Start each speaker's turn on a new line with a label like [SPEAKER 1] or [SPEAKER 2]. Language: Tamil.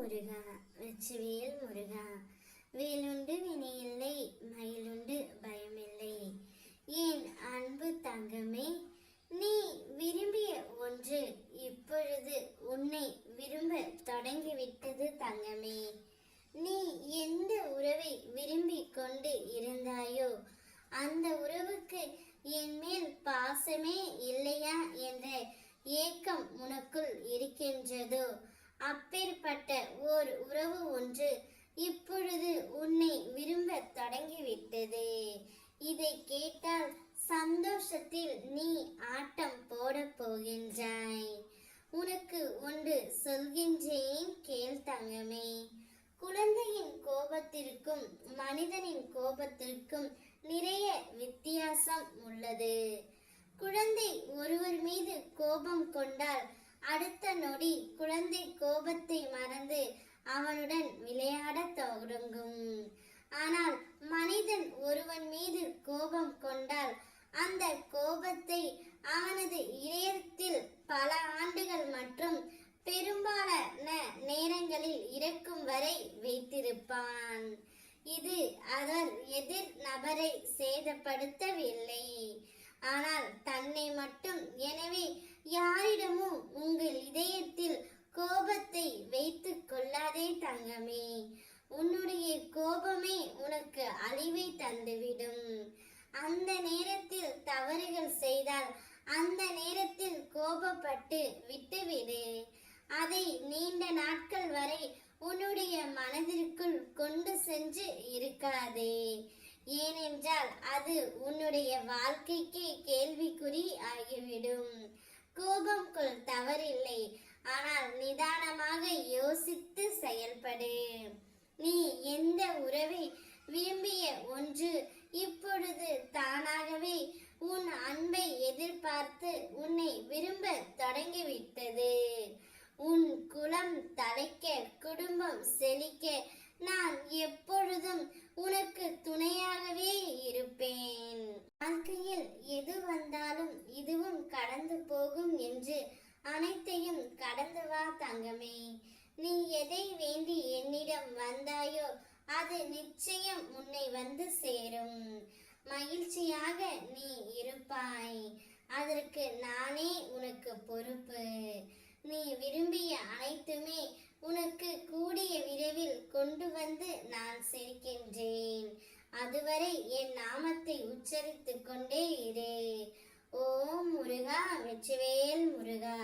[SPEAKER 1] முருகா வெற்றிவேல் முருகா. வேலுண்டு வினையில்லை, மயிலுண்டு பயமில்லை. என் அன்பு தங்கமே, நீ விரும்பிய ஒன்று இப்பொழுது உன்னை விரும்ப தொடங்கிவிட்டது தங்கமே. நீ எந்த உறவை விரும்பிக் கொண்டு இருந்தாயோ அந்த உறவுக்கு என் மேல் பாசமே இல்லையா என்ற ஏக்கம் உனக்குள் இருக்கின்றதோ, அப்பேற்பட்ட ஓர் உறவு ஒன்று இப்பொழுது உன்னை விரும்ப தொடங்கிவிட்டது. இதை கேட்டால் சந்தோஷத்தில் நீ ஆட்டம் போட போகின்றாய். உனக்கு ஒன்று சொல்கின்றேன், கேள் தங்கமே. குழந்தையின் கோபத்திற்கும் மனிதனின் கோபத்திற்கும் நிறைய வித்தியாசம் உள்ளது. குழந்தை ஒருவர் மீது கோபம் கொண்டால் அடுத்த நொடி குழந்தை கோபத்தை மறந்து அவனுடன் விளையாட தொடங்கும். ஆனால் மனிதன் ஒருவன் மீது கோபம் கொண்டால் அந்த கோபத்தை அவனது இதயத்தில் பல ஆண்டுகள் மற்றும் பெரும்பாலான நேரங்களில் இறக்கும் வரை வைத்திருப்பான். இது அவர் எதிர் நபரை சேதப்படுத்தவில்லை, ஆனால் தன்னை மட்டும். எனவே யாரிடமும் உங்கள் இதயத்தில் கோபத்தை வைத்துக் கொள்ளாதே தங்கமே. உன்னுடைய கோபமே உனக்கு அழிவை தந்துவிடும். அந்த நேரத்தில் தவறுகள் செய்தால் அந்த நேரத்தில் கோபப்பட்டு விட்டுவிடு. அதை நீண்ட நாட்கள் வரை உன்னுடைய மனதிற்குள் கொண்டு சென்று இருக்காதே. ஏனென்றால் அது உன்னுடைய வாழ்க்கைக்கு கேள்விக்குறி ஆகிவிடும். கோபம் கொள், தவறில்லை, ஆனால் நிதானமாக யோசித்து செயல்படு. நீ எந்த உறவை விரும்பிய ஒன்று இப்பொழுது தானாகவே உன் அன்பை எதிர்பார்த்து உன்னை விரும்ப தொடங்கிவிட்டது. உன் குலம் தழைக்க, குடும்பம் செழிக்க நான் எப்பொழுதும் உனக்கு துணையாகவே இருப்பேன். வாழ்க்கையில் எது வந்தாலும் இதுவும் கடந்து போகும் என்று அனைத்தையும் கடந்து வா தங்கமே. நீ எதை வேண்டி என்னிடம் வந்தாயோ அது நிச்சயம் உன்னை வந்து சேரும். மகிழ்ச்சியாக நீ இருப்பாய். அதற்கு நானே உனக்கு பொறுப்பு. நீ விரும்பிய அனைத்துமே உனக்கு கூடிய விரைவில் கொண்டு வந்து நான் சேர்க்கின்றேன். அதுவரை என் நாமத்தை உச்சரித்துக் கொண்டே இரு. ஓம் முருகா, வெற்றிவேல் முருகா.